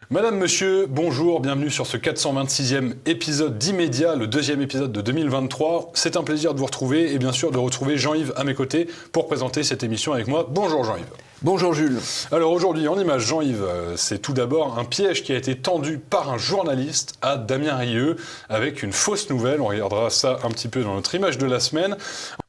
Madame, monsieur, bonjour, bienvenue sur ce 426e épisode d'Immédiat, le deuxième épisode de 2023. C'est un plaisir de vous retrouver et bien sûr de retrouver Jean-Yves à mes côtés pour présenter cette émission avec moi. Bonjour Jean-Yves. Bonjour Jules. Alors aujourd'hui en image, Jean-Yves, c'est tout d'abord un piège qui a été tendu par un journaliste à Damien Rieu avec une fausse nouvelle. On regardera ça un petit peu dans notre image de la semaine.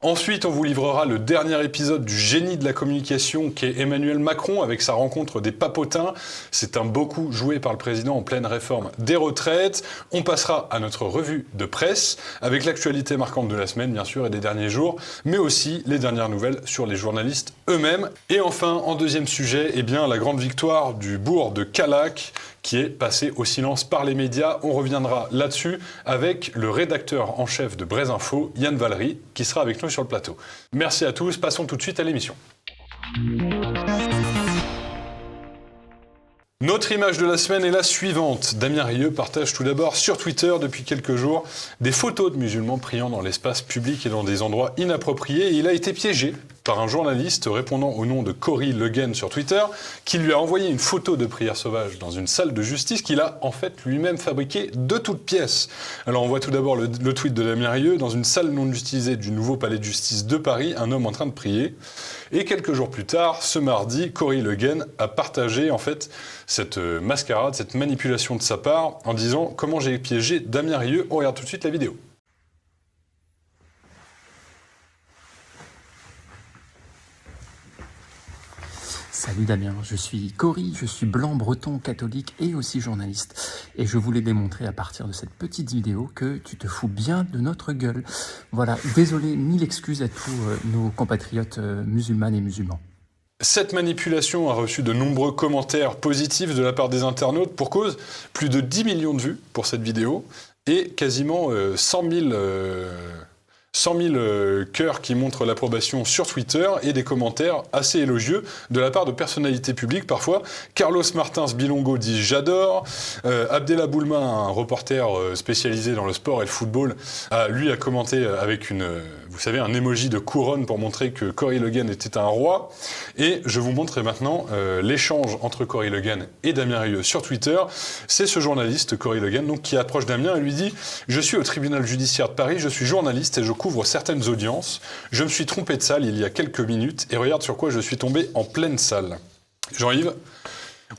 Ensuite, on vous livrera le dernier épisode du génie de la communication qui est Emmanuel Macron avec sa rencontre des papotins. C'est un beau coup joué par le président en pleine réforme des retraites. On passera à notre revue de presse avec l'actualité marquante de la semaine, bien sûr, et des derniers jours, mais aussi les dernières nouvelles sur les journalistes eux-mêmes. Et enfin, en deuxième sujet, la grande victoire du bourg de Callac qui est passé au silence par les médias. On reviendra là-dessus avec le rédacteur en chef de Brésinfo, Yann Valery, qui sera avec nous sur le plateau. Merci à tous, passons tout de suite à l'émission. Notre image de la semaine est la suivante. Damien Rieu partage tout d'abord sur Twitter depuis quelques jours des photos de musulmans priant dans l'espace public et dans des endroits inappropriés. Et il a été piégé par un journaliste répondant au nom de Cory Leguen sur Twitter qui lui a envoyé une photo de prière sauvage dans une salle de justice qu'il a en fait lui-même fabriquée de toutes pièces. Alors on voit tout d'abord le tweet de Damien Rieu dans une salle non utilisée du nouveau palais de justice de Paris, un homme en train de prier. Et quelques jours plus tard, ce mardi, Cory Leguen a partagé en fait cette mascarade, cette manipulation de sa part en disant « Comment j'ai piégé Damien Rieu ?» On regarde tout de suite la vidéo. Salut Damien, je suis Cory, je suis blanc, breton, catholique et aussi journaliste. Et je voulais démontrer à partir de cette petite vidéo que tu te fous bien de notre gueule. Voilà, désolé, mille excuses à tous nos compatriotes musulmanes et musulmans. Cette manipulation a reçu de nombreux commentaires positifs de la part des internautes pour cause plus de 10 millions de vues pour cette vidéo et quasiment 100 000 cœurs qui montrent l'approbation sur Twitter et des commentaires assez élogieux de la part de personnalités publiques parfois. Carlos Martins Bilongo dit « J'adore ». Abdellah Boulma, un reporter spécialisé dans le sport et le football, lui a commenté avec un emoji de couronne pour montrer que Cory Leguen était un roi. Et je vous montre maintenant l'échange entre Cory Leguen et Damien Rieu sur Twitter. C'est ce journaliste, Cory Leguen, donc, qui approche Damien et lui dit « Je suis au tribunal judiciaire de Paris, je suis journaliste et je couvre certaines audiences. Je me suis trompé de salle il y a quelques minutes et regarde sur quoi je suis tombé en pleine salle. » Jean-Yves,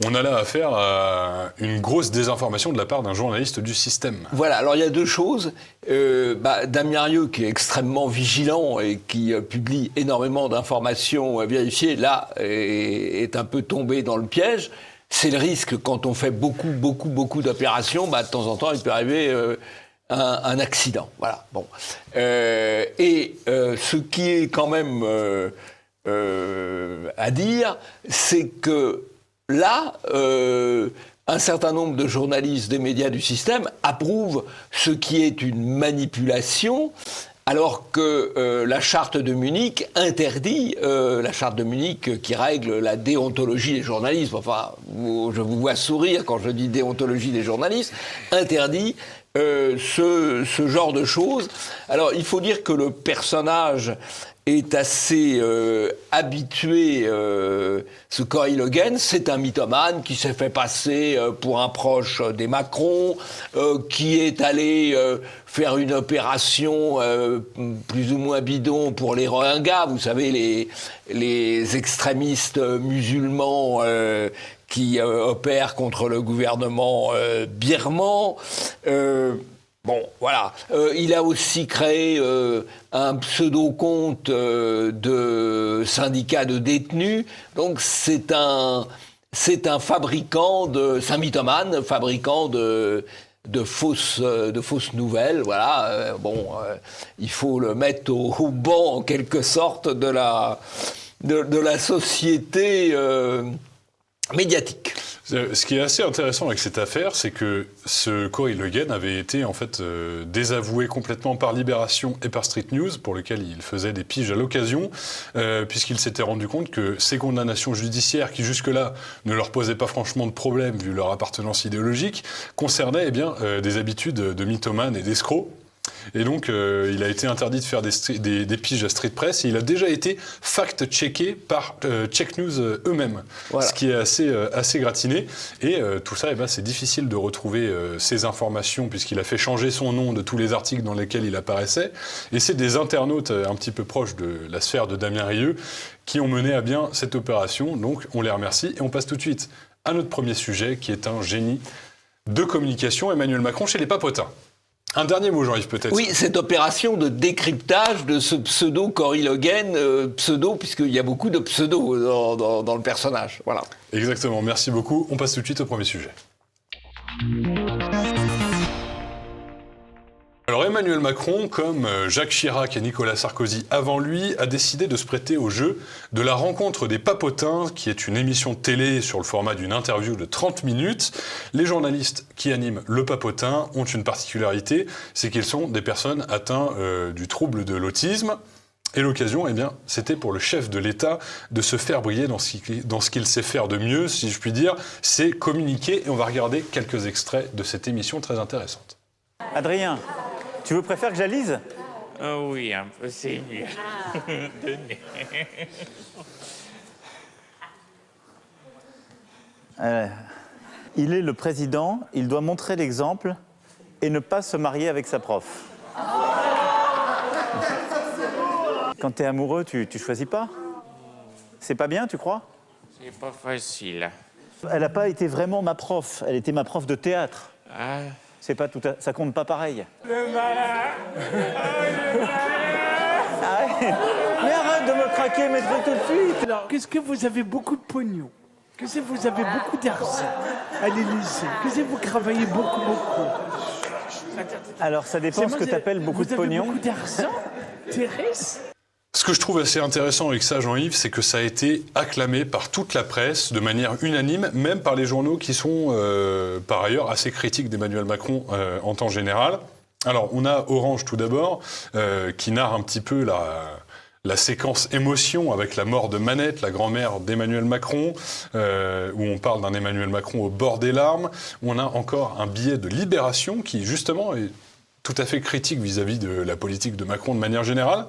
on a là affaire à une grosse désinformation de la part d'un journaliste du système. Voilà, alors il y a deux choses. Damien Rieu, qui est extrêmement vigilant et qui publie énormément d'informations vérifiées, là, est un peu tombé dans le piège. C'est le risque quand on fait beaucoup d'opérations. De temps en temps, il peut arriver un accident. Voilà. Bon. Ce qui est quand même à dire, c'est que là, un certain nombre de journalistes des médias du système approuvent ce qui est une manipulation, alors que la charte de Munich interdit, la charte de Munich qui règle la déontologie des journalistes, enfin, je vous vois sourire quand je dis déontologie des journalistes, interdit ce genre de choses. Alors, il faut dire que le personnage est assez habitué, ce Cory Leguen, c'est un mythomane qui s'est fait passer pour un proche des Macron, qui est allé faire une opération plus ou moins bidon pour les Rohingyas, vous savez, les extrémistes musulmans qui opèrent contre le gouvernement birman. Bon, voilà. Il a aussi créé un pseudo-compte de syndicat de détenus. Donc, c'est un fabricant c'est un mythomane, fabricant de fausses nouvelles. Voilà. Il faut le mettre au banc, en quelque sorte, de la société médiatique. Ce qui est assez intéressant avec cette affaire, c'est que ce Cory Leguen avait été en fait désavoué complètement par Libération et par Street News, pour lequel il faisait des piges à l'occasion, puisqu'il s'était rendu compte que ces condamnations judiciaires, qui jusque-là ne leur posaient pas franchement de problème vu leur appartenance idéologique, concernaient des habitudes de mythomanes et d'escrocs. Et donc, il a été interdit de faire des piges à Street Press. Et il a déjà été fact-checké par Check News eux-mêmes. Voilà. Ce qui est assez gratiné. Et tout ça, c'est difficile de retrouver ces informations puisqu'il a fait changer son nom de tous les articles dans lesquels il apparaissait. Et c'est des internautes un petit peu proches de la sphère de Damien Rieu qui ont mené à bien cette opération. Donc, on les remercie. Et on passe tout de suite à notre premier sujet, qui est un génie de communication, Emmanuel Macron chez les Papotins. Un dernier mot, Jean-Yves, peut-être. Oui, cette opération de décryptage de ce pseudo Cory Le Guen, pseudo, puisqu'il y a beaucoup de pseudo dans le personnage. Voilà. Exactement, merci beaucoup. On passe tout de suite au premier sujet. Alors Emmanuel Macron, comme Jacques Chirac et Nicolas Sarkozy avant lui, a décidé de se prêter au jeu de la rencontre des Papotins, qui est une émission de télé sur le format d'une interview de 30 minutes. Les journalistes qui animent le Papotin ont une particularité, c'est qu'ils sont des personnes atteintes du trouble de l'autisme. Et l'occasion, c'était pour le chef de l'État de se faire briller dans ce qu'il sait faire de mieux, si je puis dire, c'est communiquer. Et on va regarder quelques extraits de cette émission très intéressante. Adrien, tu préfères que je la lise ? Oh oui, un peu, c'est mieux. Tenez. Il est le président, il doit montrer l'exemple et ne pas se marier avec sa prof. Quand t'es amoureux, tu choisis pas ? C'est pas bien, tu crois ? C'est pas facile. Elle n'a pas été vraiment ma prof, elle était ma prof de théâtre. Ah. C'est pas tout ça compte pas pareil. Le malin. Mais arrête de me craquer, mais tout de suite. Alors, qu'est-ce que vous avez beaucoup de pognon ? Qu'est-ce que vous avez beaucoup d'argent à l'Élysée ? Qu'est-ce que vous travaillez beaucoup ? Alors, ça dépend ce que tu appelles beaucoup de pognon. Vous avez beaucoup d'argent, Thérèse ? Ce que je trouve assez intéressant avec ça, Jean-Yves, c'est que ça a été acclamé par toute la presse de manière unanime, même par les journaux qui sont par ailleurs assez critiques d'Emmanuel Macron en temps général. Alors, on a Orange tout d'abord, qui narre un petit peu la séquence émotion avec la mort de Manette, la grand-mère d'Emmanuel Macron, où on parle d'un Emmanuel Macron au bord des larmes. On a encore un billet de Libération qui, justement, est tout à fait critique vis-à-vis de la politique de Macron de manière générale,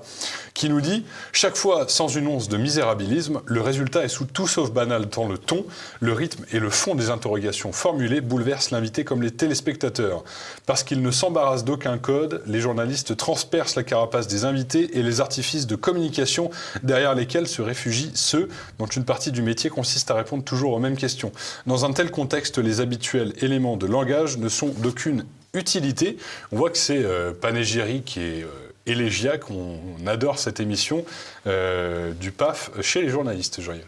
qui nous dit « Chaque fois, sans une once de misérabilisme, le résultat est tout sauf banal tant le ton, le rythme et le fond des interrogations formulées bouleversent l'invité comme les téléspectateurs. Parce qu'ils ne s'embarrassent d'aucun code, les journalistes transpercent la carapace des invités et les artifices de communication derrière lesquels se réfugient ceux dont une partie du métier consiste à répondre toujours aux mêmes questions. Dans un tel contexte, les habituels éléments de langage ne sont d'aucune utilité. » On voit que c'est panégyrique et élégiaque. On adore cette émission du PAF chez les journalistes, Jean-Yves.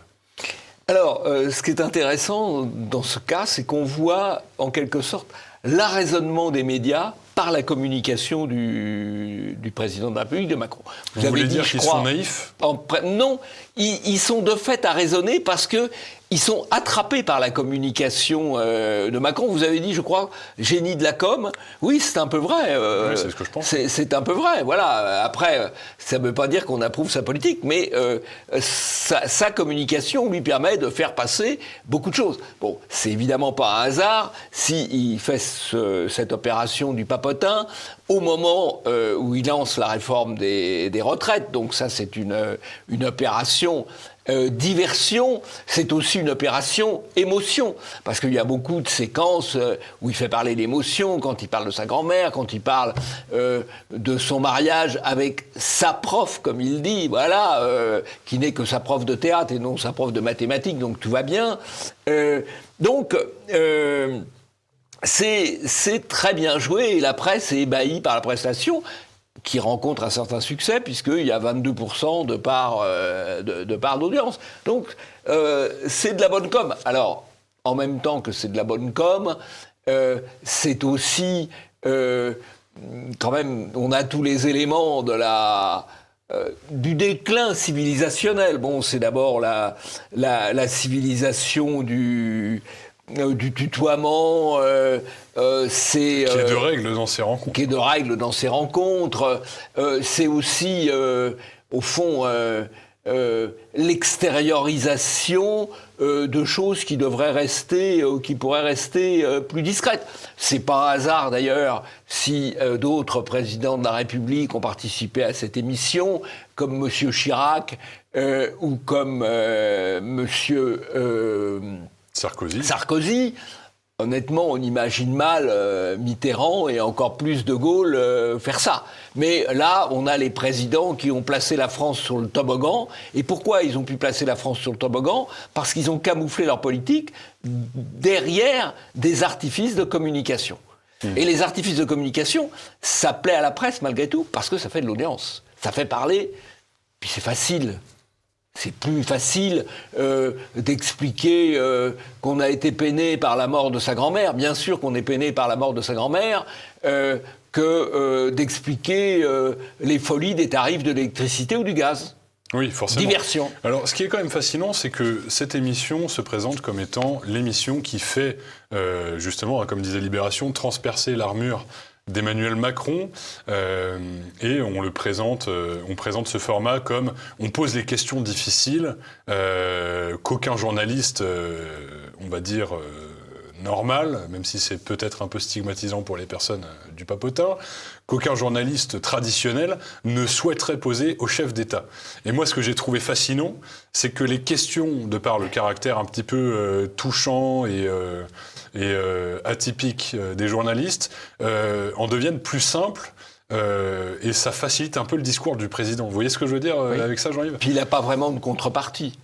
Alors, ce qui est intéressant dans ce cas, c'est qu'on voit en quelque sorte l'arraisonnement des médias par la communication du président de la République, de Macron. Vous voulez dire qu'ils sont naïfs ? Non, ils sont de fait à raisonner parce que ils sont attrapés par la communication de Macron. Vous avez dit, je crois, génie de la com. Oui, c'est un peu vrai. Oui, c'est ce que je pense. C'est un peu vrai, voilà. Après, ça ne veut pas dire qu'on approuve sa politique, mais sa communication lui permet de faire passer beaucoup de choses. Bon, c'est évidemment pas un hasard s'il fait cette opération du Papotin au moment où il lance la réforme des retraites. Donc ça, c'est une opération diversion, c'est aussi une opération émotion, parce qu'il y a beaucoup de séquences où il fait parler d'émotion, quand il parle de sa grand-mère, quand il parle de son mariage avec sa prof, comme il dit, voilà, qui n'est que sa prof de théâtre et non sa prof de mathématiques, donc tout va bien. C'est très bien joué, et la presse est ébahie par la prestation, qui rencontre un certain succès, puisqu'il y a 22% de part d'audience. Donc, c'est de la bonne com. Alors, en même temps que c'est de la bonne com, c'est aussi, quand même, on a tous les éléments du déclin civilisationnel. Bon, c'est d'abord la civilisation du tutoiement, c'est... Qui est de règle dans ces rencontres. Qui est de règle dans ces rencontres. C'est aussi, au fond, l'extériorisation de choses qui devraient rester, qui pourraient rester plus discrètes. C'est pas un hasard d'ailleurs si d'autres présidents de la République ont participé à cette émission, comme Monsieur Chirac ou comme Monsieur Sarkozy. Honnêtement, on imagine mal Mitterrand et encore plus De Gaulle faire ça. Mais là, on a les présidents qui ont placé la France sur le toboggan. Et pourquoi ils ont pu placer la France sur le toboggan ? Parce qu'ils ont camouflé leur politique derrière des artifices de communication. Et les artifices de communication, ça plaît à la presse malgré tout, parce que ça fait de l'audience. Ça fait parler, puis c'est facile. C'est plus facile d'expliquer qu'on a été peiné par la mort de sa grand-mère. Bien sûr qu'on est peiné par la mort de sa grand-mère, que d'expliquer les folies des tarifs de l'électricité ou du gaz. Oui, forcément. Diversion. Alors, ce qui est quand même fascinant, c'est que cette émission se présente comme étant l'émission qui fait, justement, comme disait Libération, transpercer l'armure d'Emmanuel Macron, et on présente ce format comme on pose les questions difficiles qu'aucun journaliste, on va dire normal, même si c'est peut-être un peu stigmatisant pour les personnes du papotin, qu'aucun journaliste traditionnel ne souhaiterait poser au chef d'État. Et moi, ce que j'ai trouvé fascinant, c'est que les questions, de par le caractère un petit peu touchant et atypique des journalistes, en deviennent plus simples. Et ça facilite un peu le discours du président. Vous voyez ce que je veux dire avec ça, Jean-Yves ? Puis il n'a pas vraiment de contrepartie.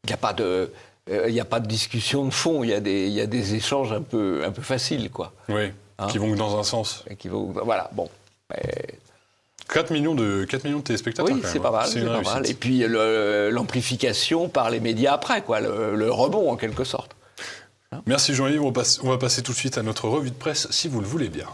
Il n'y a pas de discussion de fond. Il y a des échanges un peu faciles, quoi. Oui, qui vont que dans un sens. Voilà, bon. 4 millions de téléspectateurs. Oui, quand même, c'est pas mal, c'est pas mal. Et puis l'amplification par les médias après, quoi, le rebond en quelque sorte. Merci Jean-Yves, on va passer tout de suite à notre revue de presse, si vous le voulez bien.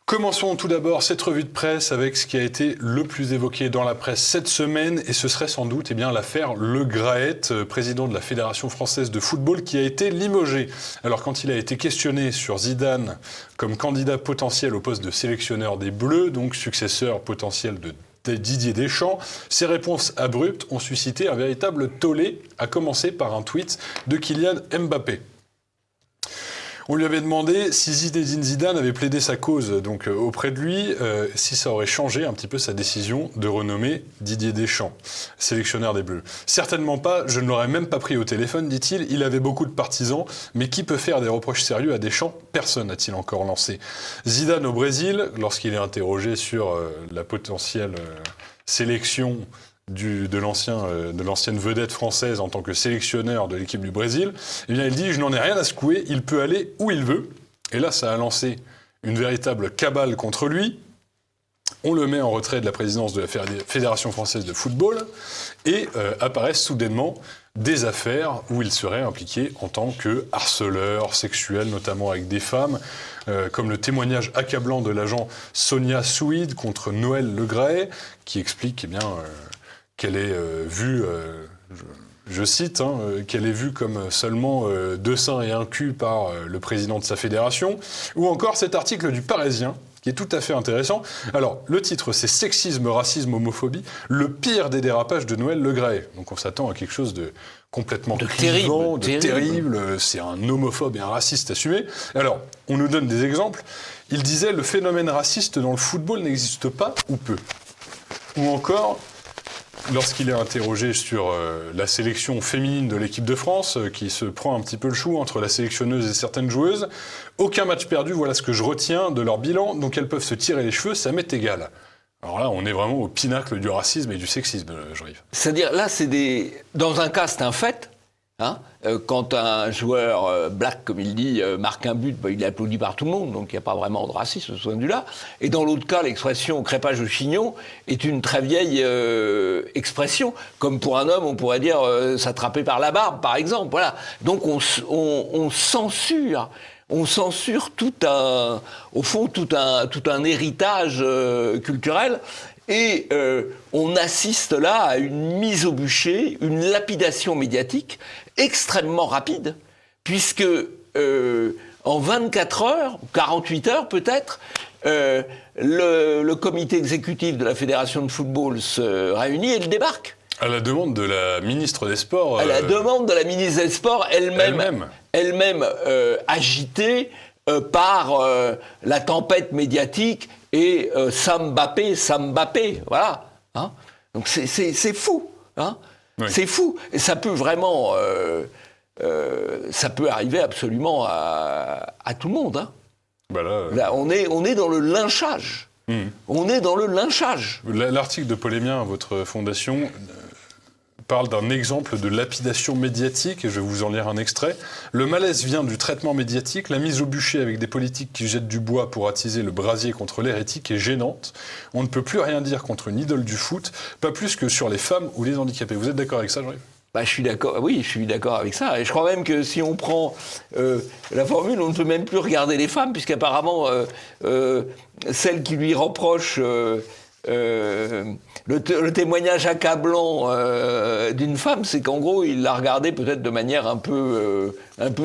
Commençons tout d'abord cette revue de presse avec ce qui a été le plus évoqué dans la presse cette semaine, et ce serait sans doute l'affaire Le Graët, président de la Fédération française de football, qui a été limogé. Alors quand il a été questionné sur Zidane comme candidat potentiel au poste de sélectionneur des Bleus, donc successeur potentiel de Didier Deschamps, ses réponses abruptes ont suscité un véritable tollé, à commencer par un tweet de Kylian Mbappé. On lui avait demandé si Zinedine Zidane avait plaidé sa cause donc auprès de lui, si ça aurait changé un petit peu sa décision de renommer Didier Deschamps, sélectionneur des Bleus. Certainement pas, je ne l'aurais même pas pris au téléphone, dit-il. Il avait beaucoup de partisans, mais qui peut faire des reproches sérieux à Deschamps ? Personne, a-t-il encore lancé. Zidane au Brésil, lorsqu'il est interrogé sur la potentielle sélection de l'ancienne vedette française en tant que sélectionneur de l'équipe du Brésil, eh bien il dit « Je n'en ai rien à secouer, il peut aller où il veut ». Et là, ça a lancé une véritable cabale contre lui. On le met en retrait de la présidence de la Fédération française de football et apparaissent soudainement des affaires où il serait impliqué en tant que harceleur sexuel, notamment avec des femmes, comme le témoignage accablant de l'agent Sonia Souid contre Noël Le Graët, qui explique qu'elle est vue, je cite, qu'elle est vue comme seulement 2 seins et un cul par le président de sa fédération, ou encore cet article du Parisien, qui est tout à fait intéressant. Alors, le titre, c'est « Sexisme, racisme, homophobie, le pire des dérapages de Noël Le Graët ». Donc on s'attend à quelque chose de complètement clivant, terrible. C'est un homophobe et un raciste assumé. Alors, on nous donne des exemples. Il disait « Le phénomène raciste dans le football n'existe pas ou peu ». Ou encore... Lorsqu'il est interrogé sur la sélection féminine de l'équipe de France, qui se prend un petit peu le chou entre la sélectionneuse et certaines joueuses, aucun match perdu, voilà ce que je retiens de leur bilan, donc elles peuvent se tirer les cheveux, ça m'est égal. Alors là, on est vraiment au pinacle du racisme et du sexisme, Jean-Yves. C'est-à-dire, là, dans un cas, c'est un fait. Quand un joueur black, comme il dit, marque un but, il est applaudi par tout le monde, donc il n'y a pas vraiment de racisme, ce point de vue-là. Et dans l'autre cas, l'expression « crêpage au chignon » est une très vieille expression. Comme pour un homme, on pourrait dire « s'attraper par la barbe », par exemple. Voilà. Donc on censure. On censure tout un héritage culturel. Et on assiste là à une mise au bûcher, une lapidation médiatique extrêmement rapide, puisque en 24 heures, 48 heures peut-être, le comité exécutif de la Fédération de football se réunit et il débarque. À la demande de la ministre des Sports. À la demande de la ministre des Sports elle-même agitée par la tempête médiatique et Sam Mbappé, voilà. Hein, donc c'est fou. Hein, oui. C'est fou. Et ça peut vraiment... ça peut arriver absolument à tout le monde. Hein. Bah là, on est dans le lynchage. On est dans le lynchage. L'article de Polémien, votre fondation, parle d'un exemple de lapidation médiatique, et je vais vous en lire un extrait. Le malaise vient du traitement médiatique. La mise au bûcher avec des politiques qui jettent du bois pour attiser le brasier contre l'hérétique est gênante. On ne peut plus rien dire contre une idole du foot, pas plus que sur les femmes ou les handicapés. Vous êtes d'accord avec ça, Jean-Yves ? Bah, je suis d'accord. Oui, je suis d'accord avec ça. Et je crois même que si on prend la formule, on ne peut même plus regarder les femmes, puisqu'apparemment, celle qui lui reproche le témoignage accablant d'une femme, c'est qu'en gros, il l'a regardée peut-être de manière un peu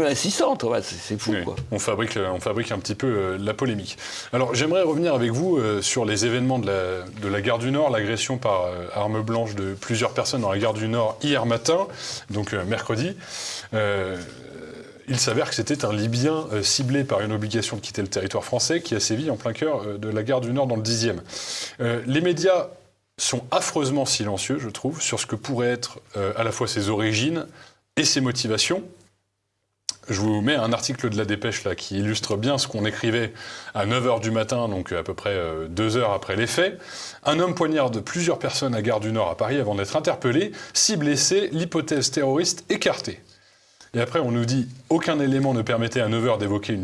insistante. Ouais, c'est fou, oui, quoi. On fabrique un petit peu la polémique. Alors, j'aimerais revenir avec vous sur les événements de la gare du Nord, l'agression par arme blanche de plusieurs personnes dans la gare du Nord hier matin, donc mercredi. Il s'avère que c'était un Libyen ciblé par une obligation de quitter le territoire français qui a sévi en plein cœur de la gare du Nord dans le 10e. Les médias sont affreusement silencieux, je trouve, sur ce que pourrait être à la fois ses origines et ses motivations. Je vous mets un article de La Dépêche là, qui illustre bien ce qu'on écrivait à 9h du matin, donc à peu près 2 heures après les faits. Un homme poignarde plusieurs personnes à Gare du Nord à Paris avant d'être interpellé. 6 blessés, l'hypothèse terroriste écartée. Et après, on nous dit « Aucun élément ne permettait à 9h d'évoquer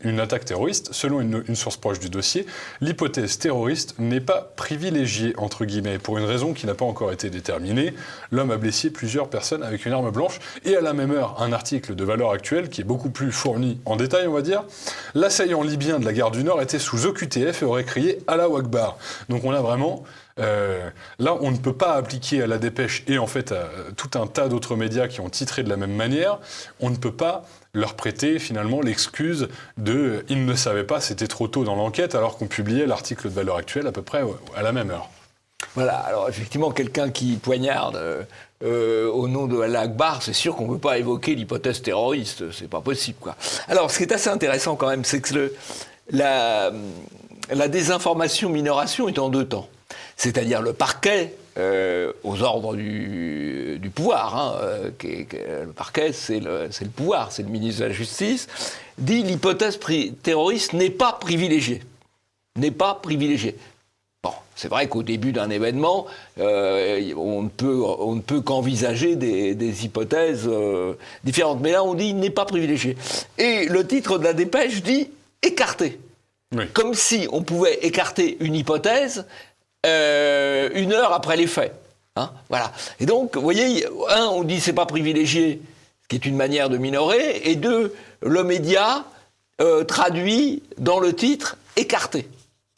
une attaque terroriste. Selon une source proche du dossier, l'hypothèse terroriste n'est pas privilégiée, entre guillemets, pour une raison qui n'a pas encore été déterminée. L'homme a blessé plusieurs personnes avec une arme blanche. » Et à la même heure, un article de Valeurs Actuelles qui est beaucoup plus fourni en détail, on va dire. « L'assaillant libyen de la gare du Nord était sous OQTF et aurait crié « Allah Akbar ». Donc on a vraiment... là, on ne peut pas appliquer à La Dépêche et en fait à tout un tas d'autres médias qui ont titré de la même manière, on ne peut pas leur prêter finalement l'excuse de « ils ne savaient pas, c'était trop tôt dans l'enquête » alors qu'on publiait l'article de Valeurs Actuelles à peu près à la même heure. Voilà, alors effectivement, quelqu'un qui poignarde au nom de Allah Akbar, c'est sûr qu'on ne peut pas évoquer l'hypothèse terroriste, c'est pas possible, quoi. Alors, ce qui est assez intéressant quand même, c'est que la désinformation-minoration est en 2 temps. C'est-à-dire le parquet, aux ordres du pouvoir, hein, le parquet c'est le pouvoir, c'est le ministre de la Justice, dit l'hypothèse terroriste n'est pas privilégiée. N'est pas privilégiée. Bon, c'est vrai qu'au début d'un événement, on ne peut qu'envisager des hypothèses différentes. Mais là, on dit n'est pas privilégiée. Et le titre de La Dépêche dit écarté. Oui. Comme si on pouvait écarter une hypothèse 1 heure après les faits. Hein, voilà. Et donc, vous voyez, on dit c'est pas privilégié, ce qui est une manière de minorer, et 2, le média traduit dans le titre écarté.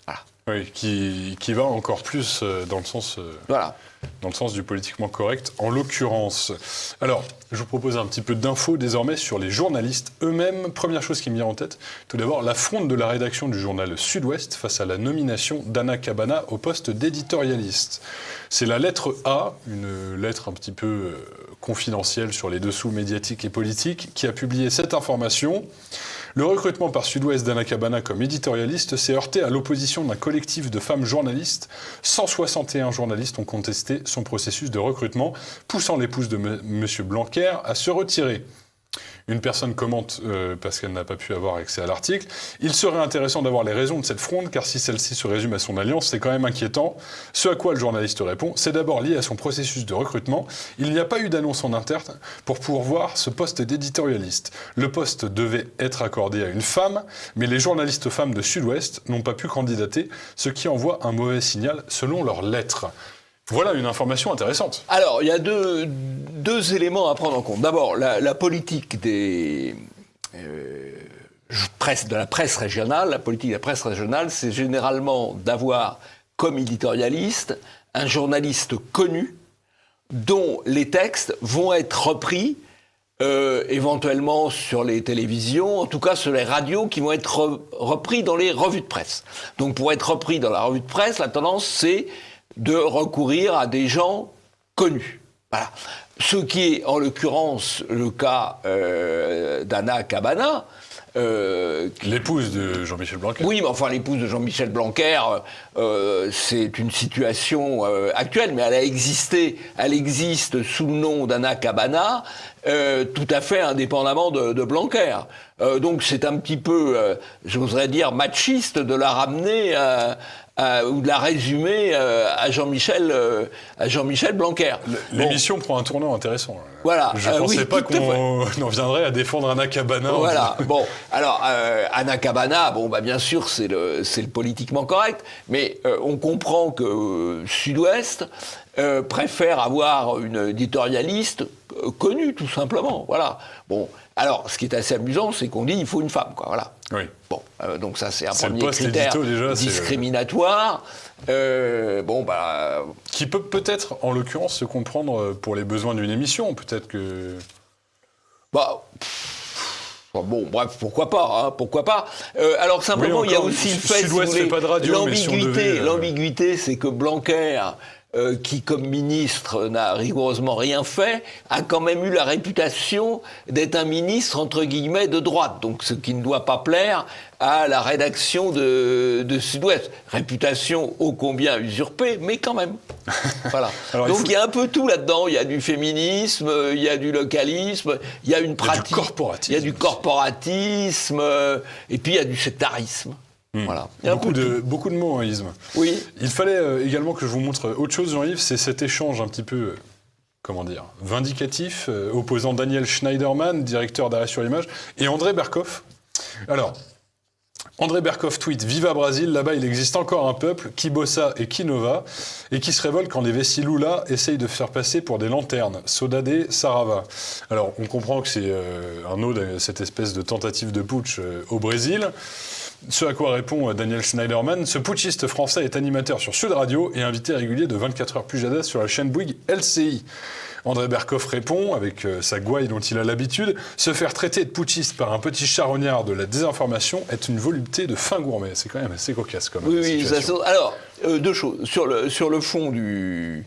Voilà. Oui, qui va encore plus dans le sens... voilà. Dans le sens du politiquement correct, en l'occurrence. Alors, je vous propose un petit peu d'infos désormais sur les journalistes eux-mêmes. Première chose qui me vient en tête, tout d'abord, l'affront de la rédaction du journal Sud-Ouest face à la nomination d'Anna Cabana au poste d'éditorialiste. C'est la lettre A, une lettre un petit peu confidentielle sur les dessous médiatiques et politiques, qui a publié cette information. Le recrutement par Sud-Ouest d'Anna Cabana comme éditorialiste s'est heurté à l'opposition d'un collectif de femmes journalistes. 161 journalistes ont contesté son processus de recrutement, poussant l'épouse de M. Blanquer à se retirer. Une personne commente, parce qu'elle n'a pas pu avoir accès à l'article, « Il serait intéressant d'avoir les raisons de cette fronde, car si celle-ci se résume à son alliance, c'est quand même inquiétant. » Ce à quoi le journaliste répond, « C'est d'abord lié à son processus de recrutement. Il n'y a pas eu d'annonce en interne pour pourvoir ce poste d'éditorialiste. Le poste devait être accordé à une femme, mais les journalistes femmes de Sud-Ouest n'ont pas pu candidater, ce qui envoie un mauvais signal selon leurs lettres. » Voilà une information intéressante. Alors, il y a deux éléments à prendre en compte. D'abord, la politique de la presse régionale. La politique de la presse régionale, c'est généralement d'avoir comme éditorialiste un journaliste connu dont les textes vont être repris éventuellement sur les télévisions, en tout cas sur les radios qui vont être repris dans les revues de presse. Donc pour être repris dans la revue de presse, la tendance c'est de recourir à des gens connus. Voilà. Ce qui est en l'occurrence le cas d'Anna Cabana. L'épouse de Jean-Michel Blanquer. Oui, mais enfin l'épouse de Jean-Michel Blanquer, c'est une situation actuelle, mais elle existe sous le nom d'Anna Cabana, tout à fait indépendamment de Blanquer. Donc c'est un petit peu, j'oserais dire, machiste de la ramener ou de la résumer à Jean-Michel Blanquer. L'émission prend un tournant intéressant. Voilà. Je ne pensais pas qu'on en viendrait à défendre Anna Cabana. Voilà. Bon, alors Anna Cabana, bien sûr, c'est le politiquement correct, mais on comprend que Sud-Ouest préfère avoir une éditorialiste connue, tout simplement. Voilà. Bon. Alors, ce qui est assez amusant, c'est qu'on dit il faut une femme, quoi. Voilà. Oui. Bon, donc ça c'est un C'est premier critère déjà, discriminatoire. Qui peut peut-être, en l'occurrence, se comprendre pour les besoins d'une émission. Peut-être que. Bref, pourquoi pas, hein, pourquoi pas. Alors simplement, il y a aussi le fait, Sud-Ouest fait pas de radio, mais si on devait, l'ambiguïté, c'est que Blanquer, qui comme ministre n'a rigoureusement rien fait, a quand même eu la réputation d'être un ministre entre guillemets de droite, donc ce qui ne doit pas plaire à la rédaction de Sud-Ouest. Réputation ô combien usurpée, mais quand même. Voilà. Alors, donc il y a un peu tout là-dedans. Il y a du féminisme, il y a du localisme, il y a une pratique, il y a du corporatisme, et puis il y a du sectarisme. Voilà. Beaucoup de mots, hein, Isme. Oui. Il fallait également que je vous montre autre chose, Jean-Yves, c'est cet échange un petit peu, vindicatif, opposant Daniel Schneiderman, directeur d'Arrêt sur l'image, et André Berkoff. Alors, André Berkoff tweet « Viva Brasil, là-bas il existe encore un peuple, qui bossa et qui nova, et qui se révolte quand les vessis Lula essayent de faire passer pour des lanternes. Sodade Sarava. » Alors, on comprend que c'est un ode à cette espèce de tentative de putsch au Brésil. Ce à quoi répond Daniel Schneiderman, ce putschiste français est animateur sur Sud Radio et invité régulier de 24 heures plus jadès sur la chaîne Bouygues LCI. André Berkoff répond, avec sa gouaille dont il a l'habitude, se faire traiter de putschiste par un petit charognard de la désinformation est une volupté de fin gourmet. C'est quand même assez cocasse comme situation. Oui, alors, deux choses. Sur le fond du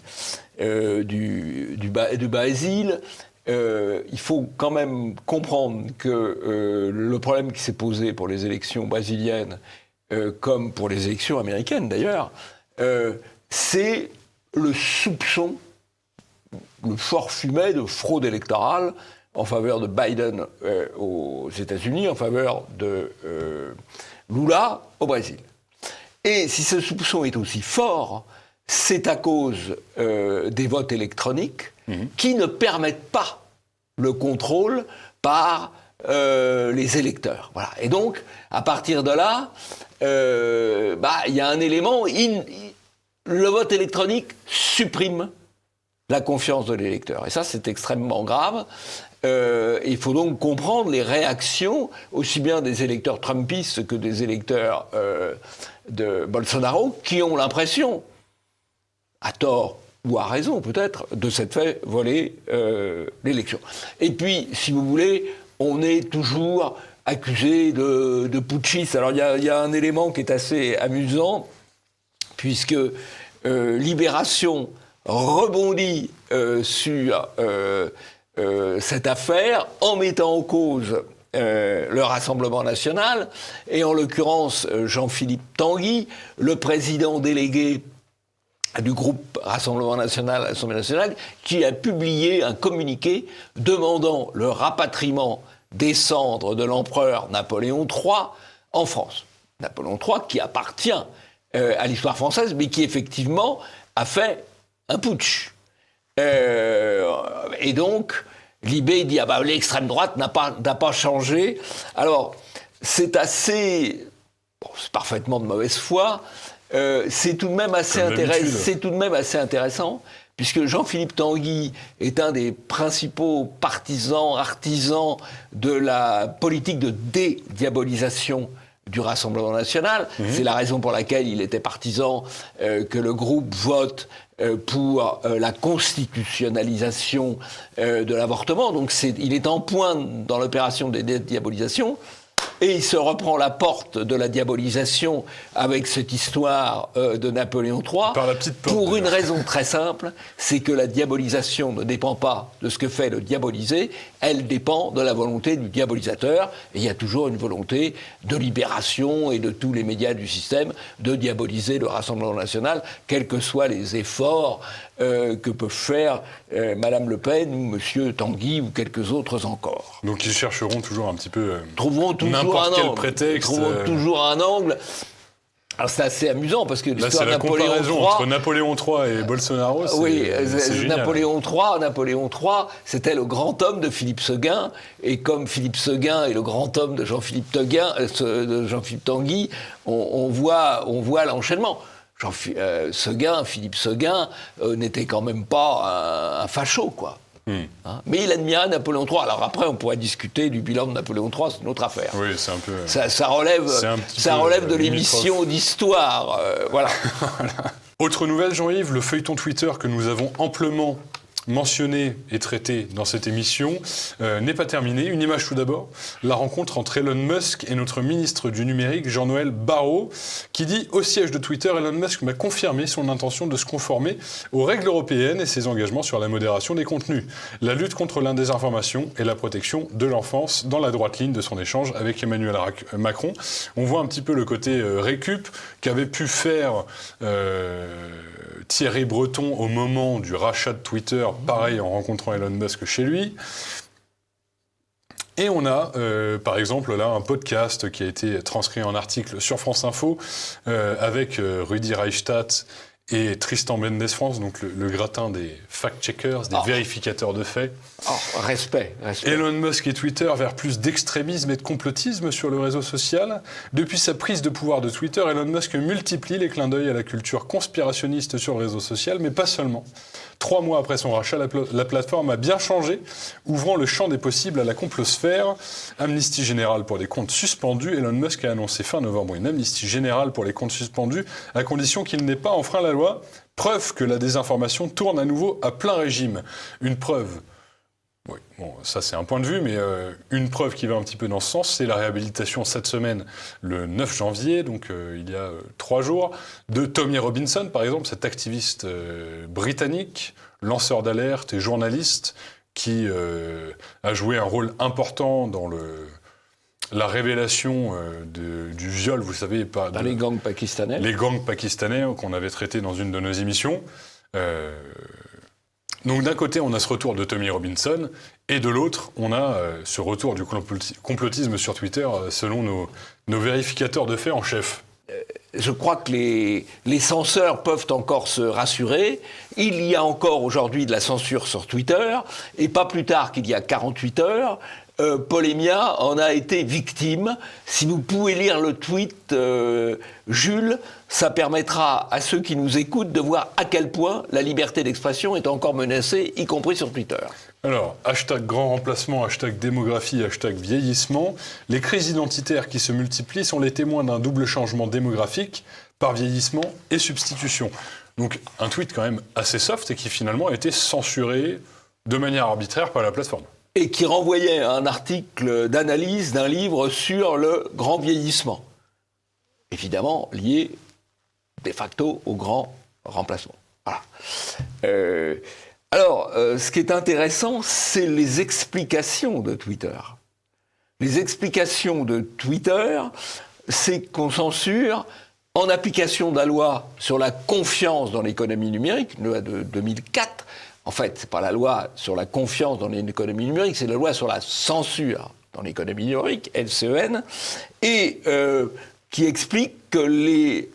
Brésil, il faut quand même comprendre que le problème qui s'est posé pour les élections brésiliennes, comme pour les élections américaines d'ailleurs, c'est le soupçon, le fort fumet de fraude électorale en faveur de Biden aux États-Unis, en faveur de Lula au Brésil. Et si ce soupçon est aussi fort, c'est à cause des votes électroniques qui ne permettent pas le contrôle par les électeurs. Voilà. Et donc, à partir de là, y a un élément, le vote électronique supprime la confiance de l'électeur. Et ça, c'est extrêmement grave. Il faut donc comprendre les réactions, aussi bien des électeurs trumpistes que des électeurs de Bolsonaro, qui ont l'impression, à tort ou à raison peut-être, de s'être fait voler l'élection. Et puis, si vous voulez, on est toujours accusé de putschistes. Alors, il y a un élément qui est assez amusant, puisque Libération rebondit sur cette affaire en mettant en cause le Rassemblement national, et en l'occurrence Jean-Philippe Tanguy, le président délégué du groupe Rassemblement national à l'Assemblée nationale, qui a publié un communiqué demandant le rapatriement des cendres de l'empereur Napoléon III en France. Napoléon III qui appartient à l'histoire française, mais qui effectivement a fait un putsch. Et donc, Libé dit l'extrême droite n'a pas changé. Alors, c'est assez... c'est parfaitement de mauvaise foi. C'est tout de même assez intéressant, puisque Jean-Philippe Tanguy est un des principaux artisans de la politique de dédiabolisation du Rassemblement national. C'est la raison pour laquelle il était partisan que le groupe vote pour la constitutionnalisation de l'avortement. Donc il est en pointe dans l'opération de dédiabolisation. Et il se reprend la porte de la diabolisation avec cette histoire de Napoléon III. Par la petite porte, pour une raison très simple, c'est que la diabolisation ne dépend pas de ce que fait le diabolisé, elle dépend de la volonté du diabolisateur. Et il y a toujours une volonté de Libération et de tous les médias du système de diaboliser le Rassemblement national, quels que soient les efforts que peuvent faire Madame Le Pen ou Monsieur Tanguy ou quelques autres encore. Donc ils chercheront toujours un petit peu Trouveront toujours n'importe quel angle. prétexte. Trouveront toujours un angle. Alors c'est assez amusant parce que Là, l'histoire c'est de la Napoléon comparaison III... entre Napoléon III et Bolsonaro. Oui, c'est génial. Napoléon III, c'était le grand homme de Philippe Seguin, et comme Philippe Seguin est le grand homme de Jean-Philippe Tanguy, on voit l'enchaînement. Philippe Seguin n'était quand même pas un facho, quoi. Hein, mais il admirait Napoléon III. Alors après, on pourrait discuter du bilan de Napoléon III, c'est une autre affaire. Oui, c'est un peu... Ça relève de l'émission d'histoire. Voilà. Autre nouvelle, Jean-Yves, le feuilleton Twitter que nous avons amplement mentionné et traité dans cette émission n'est pas terminé. Une image tout d'abord, la rencontre entre Elon Musk et notre ministre du numérique, Jean-Noël Barrot, qui dit au siège de Twitter, Elon Musk m'a confirmé son intention de se conformer aux règles européennes et ses engagements sur la modération des contenus, la lutte contre la désinformation et la protection de l'enfance dans la droite ligne de son échange avec Emmanuel Macron. On voit un petit peu le côté récup qu'avait pu faire Thierry Breton au moment du rachat de Twitter, pareil en rencontrant Elon Musk chez lui. Et on a, par exemple, là, un podcast qui a été transcrit en article sur France Info avec Rudi Reichstadt et Tristan Mendes France, donc le gratin des fact-checkers, des vérificateurs de faits. Respect. Elon Musk et Twitter vers plus d'extrémisme et de complotisme sur le réseau social. Depuis sa prise de pouvoir de Twitter, Elon Musk multiplie les clins d'œil à la culture conspirationniste sur le réseau social, mais pas seulement. 3 mois après son rachat, la plateforme a bien changé, ouvrant le champ des possibles à la complosphère. Amnistie générale pour les comptes suspendus. Elon Musk a annoncé fin novembre une amnistie générale pour les comptes suspendus, à condition qu'il n'ait pas enfreint la loi. Preuve que la désinformation tourne à nouveau à plein régime. Une preuve... Oui, bon, ça c'est un point de vue, mais une preuve qui va un petit peu dans ce sens, c'est la réhabilitation cette semaine, le 9 janvier, donc il y a 3 jours, de Tommy Robinson, par exemple, cet activiste britannique, lanceur d'alerte et journaliste, qui a joué un rôle important dans la révélation du viol, vous savez, dans les gangs pakistanais. Les gangs pakistanais qu'on avait traités dans une de nos émissions. Donc d'un côté, on a ce retour de Tommy Robinson, et de l'autre, on a ce retour du complotisme sur Twitter, selon nos vérificateurs de faits en chef. Je crois que les censeurs peuvent encore se rassurer. Il y a encore aujourd'hui de la censure sur Twitter, et pas plus tard qu'il y a 48 heures, Polémia en a été victime. Si vous pouvez lire le tweet, Jules, ça permettra à ceux qui nous écoutent de voir à quel point la liberté d'expression est encore menacée, y compris sur Twitter. Alors, hashtag grand remplacement, hashtag démographie, hashtag vieillissement. Les crises identitaires qui se multiplient sont les témoins d'un double changement démographique par vieillissement et substitution. Donc un tweet quand même assez soft et qui finalement a été censuré de manière arbitraire par la plateforme. Et qui renvoyait à un article d'analyse d'un livre sur le grand vieillissement. Évidemment lié de facto au grand remplacement. Voilà. Alors, ce qui est intéressant, c'est les explications de Twitter. Les explications de Twitter, c'est qu'on censure, en application de la loi sur la confiance dans l'économie numérique, une loi de 2004, en fait, c'est pas la loi sur la confiance dans l'économie numérique, c'est la loi sur la censure dans l'économie numérique, LCEN, et qui explique que les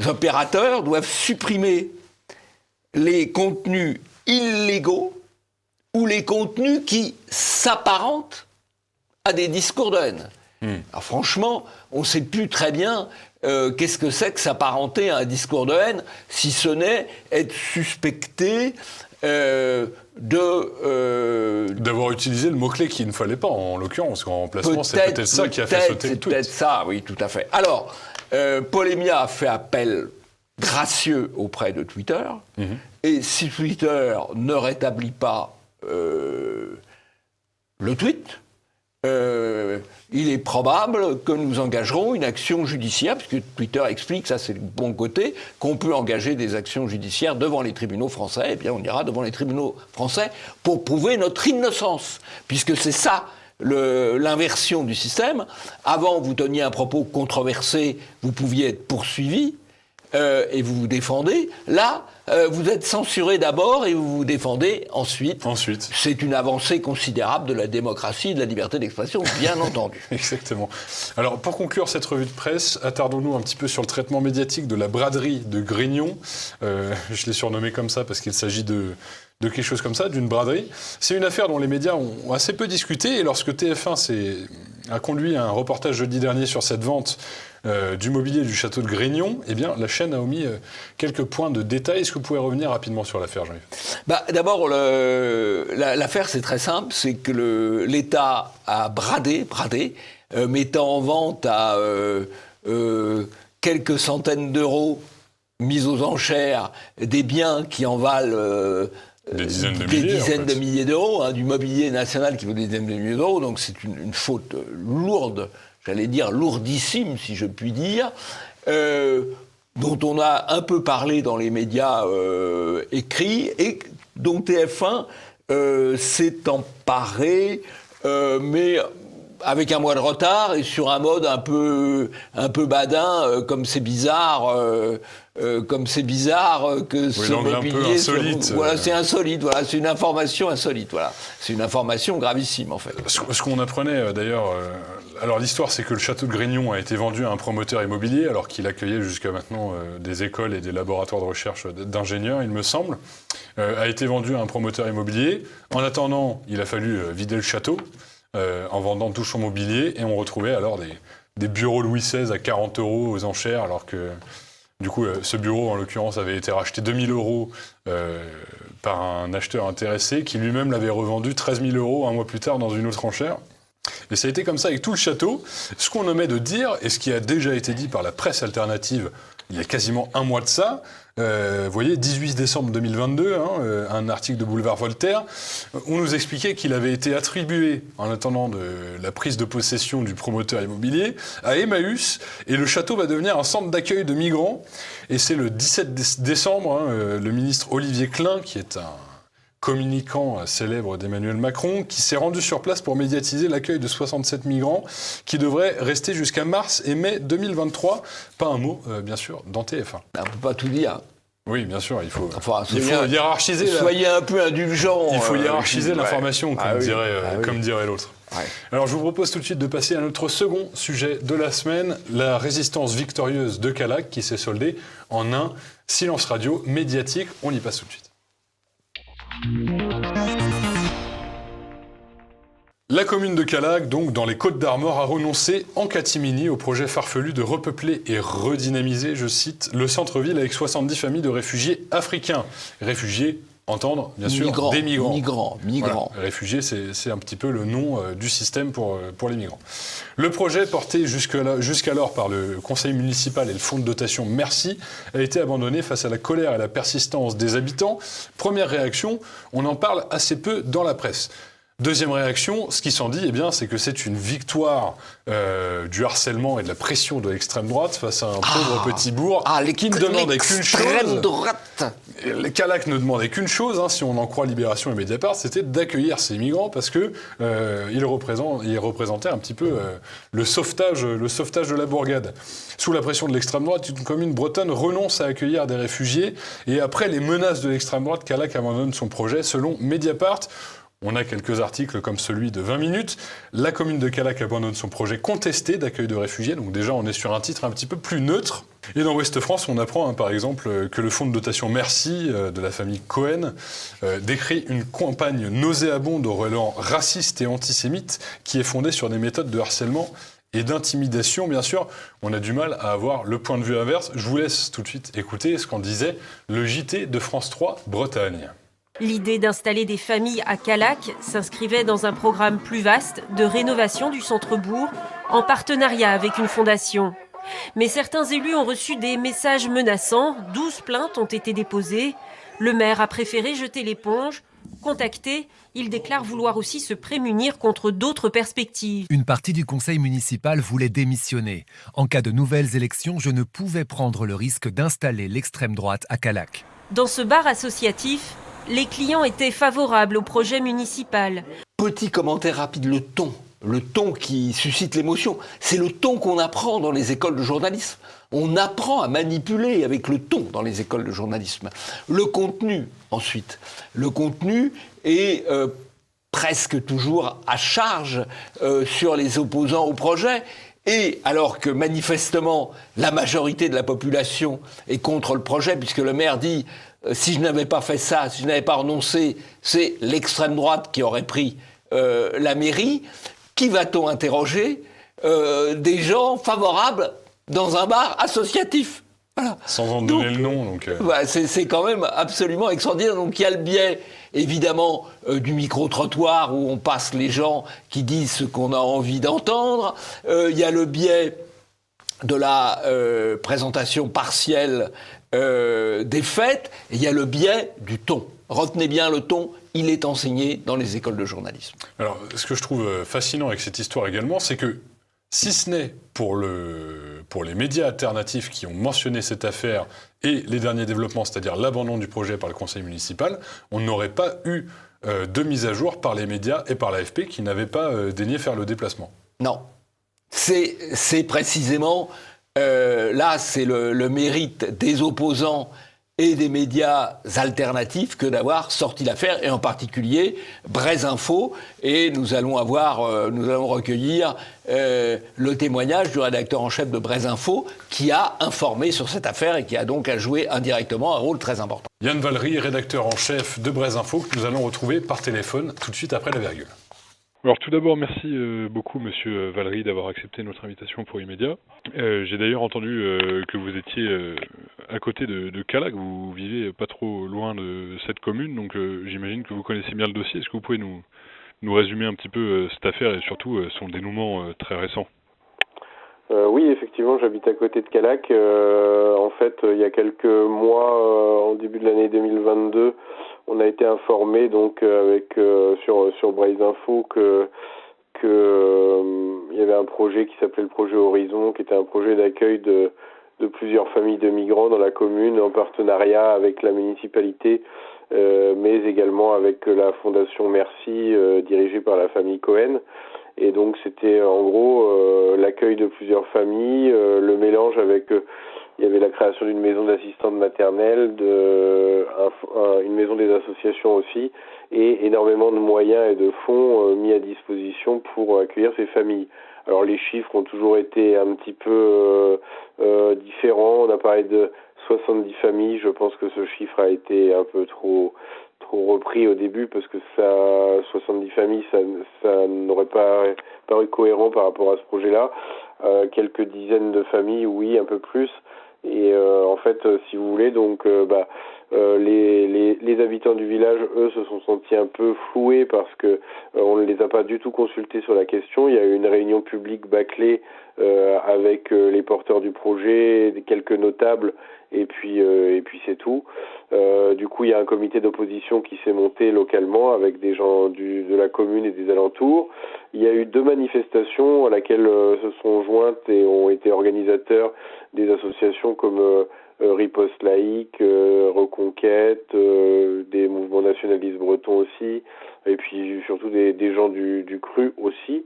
opérateurs doivent supprimer les contenus illégaux ou les contenus qui s'apparentent à des discours de haine. Alors franchement, on ne sait plus très bien qu'est-ce que c'est que s'apparenter à un discours de haine, si ce n'est être suspecté d'avoir utilisé le mot-clé qu'il ne fallait pas, en l'occurrence, en remplacement, c'est peut-être ça qui a fait sauter le tweet. C'est peut-être ça, oui, tout à fait. Alors, Polémia a fait appel gracieux auprès de Twitter, et si Twitter ne rétablit pas le tweet, il est probable que nous engagerons une action judiciaire, puisque Twitter explique, ça c'est le bon côté, qu'on peut engager des actions judiciaires devant les tribunaux français. Eh bien, on ira devant les tribunaux français pour prouver notre innocence, puisque c'est ça l'inversion du système. Avant, vous teniez un propos controversé, vous pouviez être poursuivi, et vous vous défendez. Là, vous êtes censuré d'abord et vous vous défendez ensuite. C'est une avancée considérable de la démocratie et de la liberté d'expression, bien entendu. Exactement. Alors, pour conclure cette revue de presse, attardons-nous un petit peu sur le traitement médiatique de la braderie de Grignon. Je l'ai surnommé comme ça parce qu'il s'agit de quelque chose comme ça, d'une braderie. C'est une affaire dont les médias ont assez peu discuté, et lorsque TF1 a conduit un reportage jeudi dernier sur cette vente du mobilier du château de Grignon, eh bien, la chaîne a omis quelques points de détail. Est-ce que vous pouvez revenir rapidement sur l'affaire, Jean-Yves ? D'abord, l'affaire, c'est très simple, c'est que l'État a bradé, mettant en vente à quelques centaines d'euros mis aux enchères des biens qui en valent des dizaines de milliers d'euros, du mobilier national qui vaut des dizaines de milliers d'euros, donc c'est une faute lourde, j'allais dire lourdissime, si je puis dire, dont on a un peu parlé dans les médias écrits, et dont TF1 s'est emparé, mais avec un mois de retard et sur un mode un peu badin, comme c'est bizarre que ce mobilier... un peu insolite. Voilà, c'est insolite, voilà, c'est une information insolite, voilà. C'est une information gravissime, en fait. Ce qu'on apprenait, d'ailleurs... alors, l'histoire, c'est que le château de Grignon a été vendu à un promoteur immobilier, alors qu'il accueillait jusqu'à maintenant des écoles et des laboratoires de recherche d'ingénieurs, il me semble. A été vendu à un promoteur immobilier. En attendant, il a fallu vider le château, en vendant tout son mobilier, et on retrouvait alors des bureaux Louis XVI à 40 euros aux enchères, alors que... Du coup, ce bureau, en l'occurrence, avait été racheté 2 000 euros par un acheteur intéressé qui lui-même l'avait revendu 13 000 euros un mois plus tard dans une autre enchère. Et ça a été comme ça avec tout le château. Ce qu'on omet de dire, et ce qui a déjà été dit par la presse alternative il y a quasiment un mois de ça, vous voyez, 18 décembre 2022, un article de Boulevard Voltaire, on nous expliquait qu'il avait été attribué, en attendant la prise de possession du promoteur immobilier, à Emmaüs, et le château va devenir un centre d'accueil de migrants. Et c'est le 17 décembre, le ministre Olivier Klein, qui est un communicant célèbre d'Emmanuel Macron, qui s'est rendu sur place pour médiatiser l'accueil de 67 migrants, qui devraient rester jusqu'à mars et mai 2023. Pas un mot, bien sûr, dans TF1. On ne peut pas tout dire. Oui, bien sûr, il faut hiérarchiser. Soyez un peu indulgents. Il faut hiérarchiser l'information, comme dirait l'autre. Ouais. Alors, je vous propose tout de suite de passer à notre second sujet de la semaine, la résistance victorieuse de Callac, qui s'est soldée en un silence radio médiatique. On y passe tout de suite. La commune de Callac, donc dans les Côtes-d'Armor, a renoncé en catimini au projet farfelu de repeupler et redynamiser, je cite, le centre-ville avec 70 familles de réfugiés africains. Réfugiés, entendre, bien sûr, des migrants. Voilà. Réfugiés, c'est un petit peu le nom du système pour les migrants. Le projet, porté jusqu'alors par le conseil municipal et le fonds de dotation Merci, a été abandonné face à la colère et la persistance des habitants. Première réaction, on en parle assez peu dans la presse. Deuxième réaction, ce qui s'en dit, c'est que c'est une victoire du harcèlement et de la pression de l'extrême droite face à un pauvre petit bourg qui ne demandait qu'une chose. Callac ne demandait qu'une chose, si on en croit Libération et Mediapart, c'était d'accueillir ces migrants parce que ils représentaient un petit peu le sauvetage de la bourgade. Sous la pression de l'extrême droite, une commune bretonne renonce à accueillir des réfugiés et après les menaces de l'extrême droite, Callac abandonne son projet. Selon Mediapart, on a quelques articles comme celui de 20 minutes. La commune de Callac abandonne son projet contesté d'accueil de réfugiés. Donc déjà, on est sur un titre un petit peu plus neutre. Et dans Ouest France, on apprend par exemple que le fonds de dotation Merci de la famille Cohen décrit une campagne nauséabonde au relent raciste et antisémite qui est fondée sur des méthodes de harcèlement et d'intimidation, bien sûr. On a du mal à avoir le point de vue inverse. Je vous laisse tout de suite écouter ce qu'en disait le JT de France 3 Bretagne. L'idée d'installer des familles à Callac s'inscrivait dans un programme plus vaste de rénovation du centre-bourg en partenariat avec une fondation. Mais certains élus ont reçu des messages menaçants, 12 plaintes ont été déposées. Le maire a préféré jeter l'éponge. Contacté, il déclare vouloir aussi se prémunir contre d'autres perspectives. Une partie du conseil municipal voulait démissionner. En cas de nouvelles élections, je ne pouvais prendre le risque d'installer l'extrême droite à Callac. Dans ce bar associatif, les clients étaient favorables au projet municipal. Petit commentaire rapide, le ton qui suscite l'émotion. C'est le ton qu'on apprend dans les écoles de journalisme. On apprend à manipuler avec le ton dans les écoles de journalisme. Le contenu, ensuite. Le contenu est presque toujours à charge sur les opposants au projet. Et alors que manifestement, la majorité de la population est contre le projet, puisque le maire dit si je n'avais pas fait ça, si je n'avais pas renoncé, c'est l'extrême droite qui aurait pris la mairie. Qui va-t-on interroger des gens favorables dans un bar associatif. Voilà. Sans en donner le nom. Donc c'est quand même absolument extraordinaire. Donc il y a le biais, évidemment, du micro-trottoir où on passe les gens qui disent ce qu'on a envie d'entendre. Il y a le biais de la présentation partielle des faits. Et il y a le biais du ton. Retenez bien le ton, il est enseigné dans les écoles de journalisme. Alors, ce que je trouve fascinant avec cette histoire également, c'est que, si ce n'est pour les médias alternatifs qui ont mentionné cette affaire et les derniers développements, c'est-à-dire l'abandon du projet par le conseil municipal, on n'aurait pas eu de mise à jour par les médias et par l'AFP qui n'avaient pas daigné faire le déplacement. Non. C'est précisément, là, c'est le mérite des opposants et des médias alternatifs que d'avoir sorti l'affaire, et en particulier Brésinfo. Et nous allons recueillir le témoignage du rédacteur en chef de Brésinfo qui a informé sur cette affaire et qui a donc à jouer indirectement un rôle très important. Yann Valery, rédacteur en chef de Brésinfo, que nous allons retrouver par téléphone tout de suite après la virgule. Alors tout d'abord, merci beaucoup Monsieur Valery d'avoir accepté notre invitation pour Immédiat. J'ai d'ailleurs entendu que vous étiez à côté de Callac, vous vivez pas trop loin de cette commune, donc j'imagine que vous connaissez bien le dossier. Est-ce que vous pouvez nous résumer un petit peu cette affaire et surtout son dénouement très récent ? Oui, effectivement, j'habite à côté de Callac. En fait, il y a quelques mois, en début de l'année 2022, on a été informé donc sur Brésinfo que il y avait un projet qui s'appelait le projet Horizon, qui était un projet d'accueil de plusieurs familles de migrants dans la commune en partenariat avec la municipalité, mais également avec la fondation Merci dirigée par la famille Cohen. Et donc c'était en gros l'accueil de plusieurs familles, le mélange avec il y avait la création d'une maison d'assistante maternelle, une maison des associations aussi, et énormément de moyens et de fonds mis à disposition pour accueillir ces familles. Alors les chiffres ont toujours été un petit peu différents. On a parlé de 70 familles. Je pense que ce chiffre a été un peu trop repris au début parce que 70 familles, ça n'aurait pas paru cohérent par rapport à ce projet-là. Quelques dizaines de familles, oui, un peu plus. Et en fait, si vous voulez, donc les habitants du village, eux, se sont sentis un peu floués parce que on ne les a pas du tout consultés sur la question. Il y a eu une réunion publique bâclée avec les porteurs du projet, quelques notables, et puis c'est tout. Du coup, il y a un comité d'opposition qui s'est monté localement avec des gens de la commune et des alentours. Il y a eu 2 manifestations à laquelle se sont jointes et ont été organisateurs des associations comme Riposte laïque, Reconquête, des mouvements nationalistes bretons aussi, et puis surtout des gens du CRU aussi.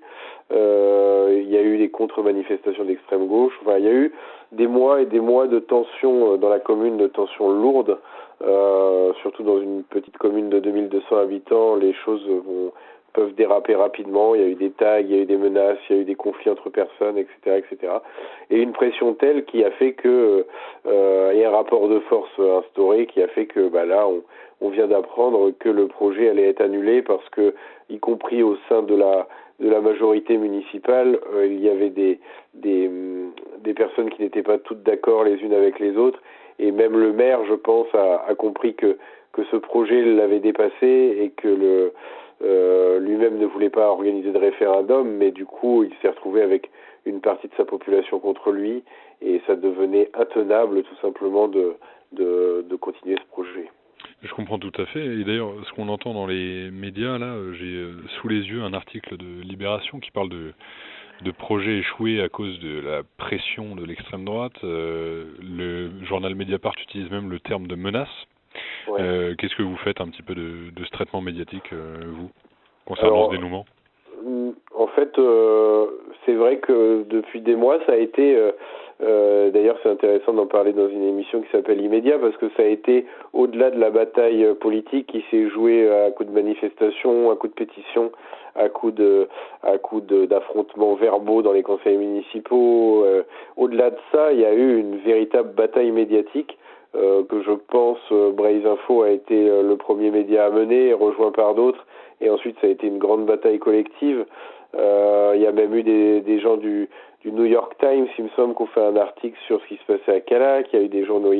Il y a eu des contre-manifestations d'extrême gauche. Enfin, il y a eu des mois et des mois de tensions dans la commune, de tensions lourdes. Surtout dans une petite commune de 2200 habitants, les choses vont peuvent déraper rapidement. Il y a eu des tags, il y a eu des menaces, il y a eu des conflits entre personnes, etc., etc. Et une pression telle qui a fait que et un rapport de force instauré qui a fait que là on vient d'apprendre que le projet allait être annulé parce que, y compris au sein de la majorité municipale, il y avait des personnes qui n'étaient pas toutes d'accord les unes avec les autres, et même le maire, je pense, a compris que ce projet l'avait dépassé et que lui-même ne voulait pas organiser de référendum, mais du coup il s'est retrouvé avec une partie de sa population contre lui, et ça devenait intenable tout simplement de continuer ce projet. Je comprends tout à fait. Et d'ailleurs, ce qu'on entend dans les médias, là, j'ai sous les yeux un article de Libération qui parle de projets échoués à cause de la pression de l'extrême droite. Le journal Mediapart utilise même le terme de menace. Ouais. Qu'est-ce que vous faites un petit peu de ce traitement médiatique, vous, concernant ce dénouement ? En fait, c'est vrai que depuis des mois, ça a été... d'ailleurs, c'est intéressant d'en parler dans une émission qui s'appelle Immédiat, parce que ça a été au-delà de la bataille politique qui s'est jouée à coups de manifestations, à coups de pétitions, à coups d'affrontements verbaux dans les conseils municipaux. Au-delà de ça, il y a eu une véritable bataille médiatique que je pense Braise Info a été le premier média à mener, rejoint par d'autres, et ensuite ça a été une grande bataille collective. Il y a même eu des gens du New York Times, il me semble, qui ont fait un article sur ce qui se passait à Callac. Il y a eu des journaux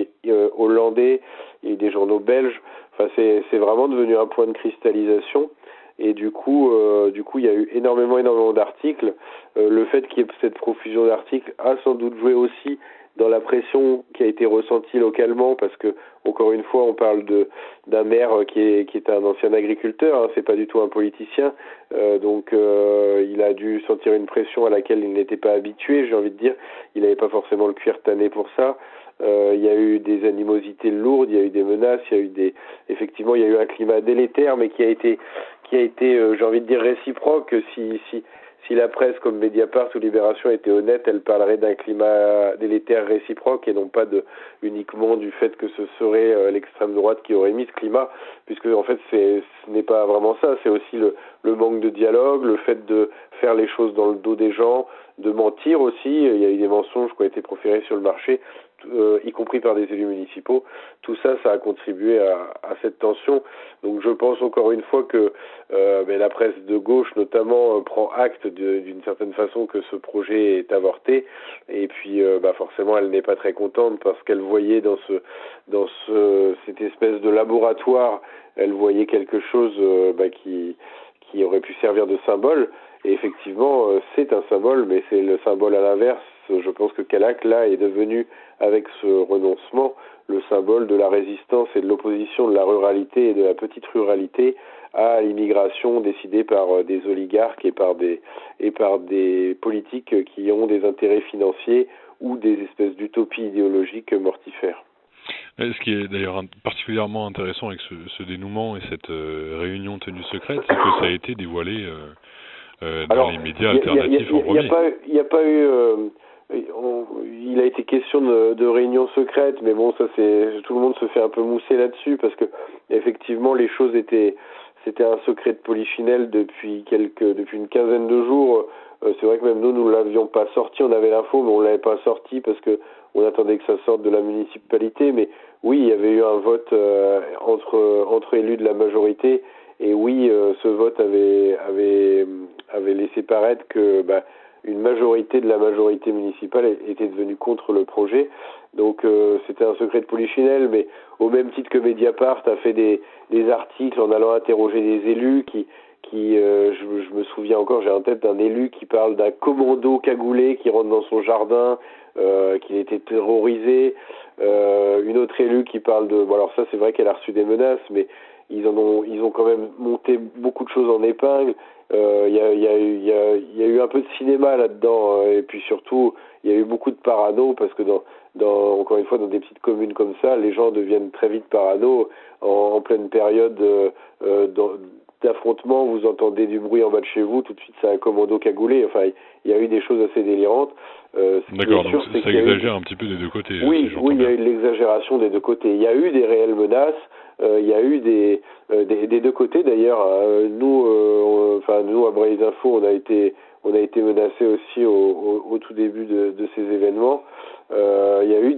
hollandais, il y a eu des journaux belges. Enfin, c'est vraiment devenu un point de cristallisation. Et du coup, il y a eu énormément d'articles. Le fait qu'il y ait cette profusion d'articles a sans doute joué aussi dans la pression qui a été ressentie localement, parce que, encore une fois, on parle d'un maire qui est un ancien agriculteur, hein, c'est pas du tout un politicien, donc il a dû sentir une pression à laquelle il n'était pas habitué, j'ai envie de dire, il n'avait pas forcément le cuir tanné pour ça. Il y a eu des animosités lourdes, il y a eu des menaces, effectivement il y a eu un climat délétère, mais qui a été j'ai envie de dire réciproque. Si la presse comme Mediapart ou Libération était honnête, elle parlerait d'un climat délétère réciproque et non pas uniquement du fait que ce serait l'extrême droite qui aurait mis ce climat, puisque en fait ce n'est pas vraiment ça, c'est aussi le manque de dialogue, le fait de faire les choses dans le dos des gens, de mentir aussi. Il y a eu des mensonges qui ont été proférés sur le marché, y compris par des élus municipaux. Tout ça, ça a contribué à cette tension. Donc je pense encore une fois que la presse de gauche notamment prend acte d'une certaine façon que ce projet est avorté, et puis forcément elle n'est pas très contente parce qu'elle voyait dans cette espèce de laboratoire, elle voyait quelque chose qui aurait pu servir de symbole. Et effectivement, c'est un symbole, mais c'est le symbole à l'inverse. Je pense que Callac, là, est devenu, avec ce renoncement, le symbole de la résistance et de l'opposition de la ruralité et de la petite ruralité à l'immigration décidée par des oligarques et par des politiques qui ont des intérêts financiers ou des espèces d'utopies idéologiques mortifères. Ce qui est d'ailleurs particulièrement intéressant avec ce dénouement et cette réunion tenue secrète, c'est que ça a été dévoilé dans les médias alternatifs en premier. Il n'y a pas eu... il a été question de réunion secrète, mais bon, ça tout le monde se fait un peu mousser là-dessus, parce que effectivement les choses c'était un secret de polichinelle depuis une quinzaine de jours. C'est vrai que même nous l'avions pas sorti, on avait l'info, mais on l'avait pas sorti parce que on attendait que ça sorte de la municipalité. Mais oui, il y avait eu un vote entre élus de la majorité, et oui, ce vote avait laissé paraître que une majorité de la majorité municipale était devenue contre le projet. Donc c'était un secret de polichinelle, mais au même titre que Mediapart a fait des articles en allant interroger des élus qui je me souviens encore, j'ai en tête d'un élu qui parle d'un commando cagoulé qui rentre dans son jardin, qu'il était terrorisé, une autre élue qui parle de... Bon, alors ça c'est vrai qu'elle a reçu des menaces, mais ils ont quand même monté beaucoup de choses en épingle. Il y a eu un peu de cinéma là-dedans, et puis surtout il y a eu beaucoup de parano, parce que encore une fois, dans des petites communes comme ça, les gens deviennent très vite parano en pleine période d'affrontement, vous entendez du bruit en bas de chez vous, tout de suite c'est un commando cagoulé. Enfin, il y a eu des choses assez délirantes. D'accord, donc ça exagère un petit peu des deux côtés. Oui, il y a eu de l'exagération des deux côtés. Il y a eu des réelles menaces. Il y a eu des deux côtés d'ailleurs. Nous à Braise Info, on a été menacés aussi au tout début de ces événements. Il y a eu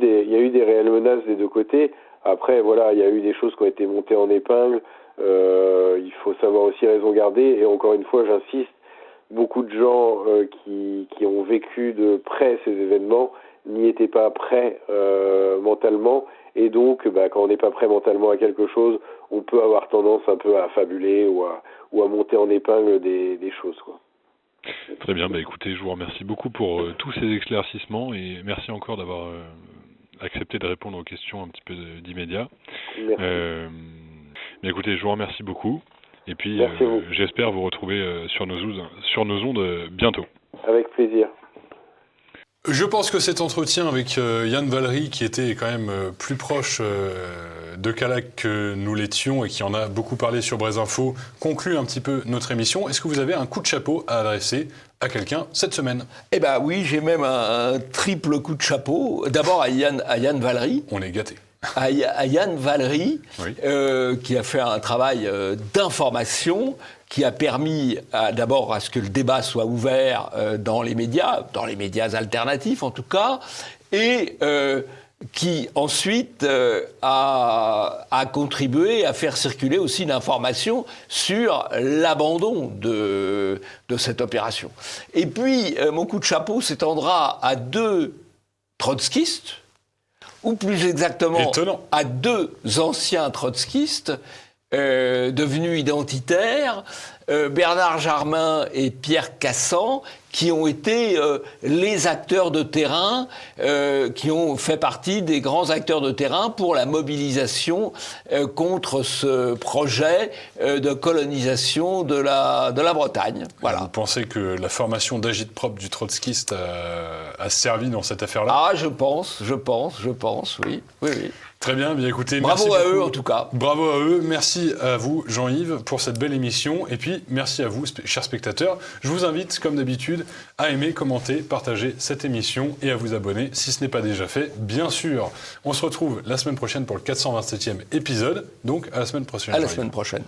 des réelles menaces des deux côtés. Après, voilà, il y a eu des choses qui ont été montées en épingle. Il faut savoir aussi raison garder. Et encore une fois, j'insiste, beaucoup de gens qui ont vécu de près ces événements n'y étaient pas prêts mentalement. Et donc, quand on n'est pas prêt mentalement à quelque chose, on peut avoir tendance un peu à fabuler ou à monter en épingle des choses, quoi. Très bien, écoutez, je vous remercie beaucoup pour tous ces éclaircissements et merci encore d'avoir accepté de répondre aux questions un petit peu d'immédiat. Mais écoutez, je vous remercie beaucoup et puis j'espère vous retrouver sur nos ondes bientôt. Avec plaisir. Je pense que cet entretien avec Yann Valery, qui était quand même plus proche de Calac que nous l'étions et qui en a beaucoup parlé sur Braise Info, conclut un petit peu notre émission. Est-ce que vous avez un coup de chapeau à adresser à quelqu'un cette semaine? Eh bien oui, j'ai même un triple coup de chapeau. D'abord à Yann Valery. On est gâtés. À Yann Valery, oui. Qui a fait un travail d'information, qui a permis d'abord à ce que le débat soit ouvert dans les médias alternatifs en tout cas, et qui ensuite a contribué à faire circuler aussi l'information sur l'abandon de cette opération. Et puis, mon coup de chapeau s'étendra à deux trotskistes, ou plus exactement à deux anciens trotskistes devenus identitaires, Bernard Jarmin et Pierre Cassan, qui ont été les acteurs de terrain, qui ont fait partie des grands acteurs de terrain pour la mobilisation contre ce projet de colonisation de la Bretagne. Voilà. Vous pensez que la formation d'agite-propre du trotskiste a servi dans cette affaire-là? Ah, je pense, oui. Très bien, bien écoutez, bravo à eux en tout cas. Bravo à eux, merci à vous Jean-Yves pour cette belle émission et puis merci à vous chers spectateurs. Je vous invite comme d'habitude à aimer, commenter, partager cette émission et à vous abonner si ce n'est pas déjà fait, bien sûr. On se retrouve la semaine prochaine pour le 427e épisode, donc à la semaine prochaine. À la semaine prochaine.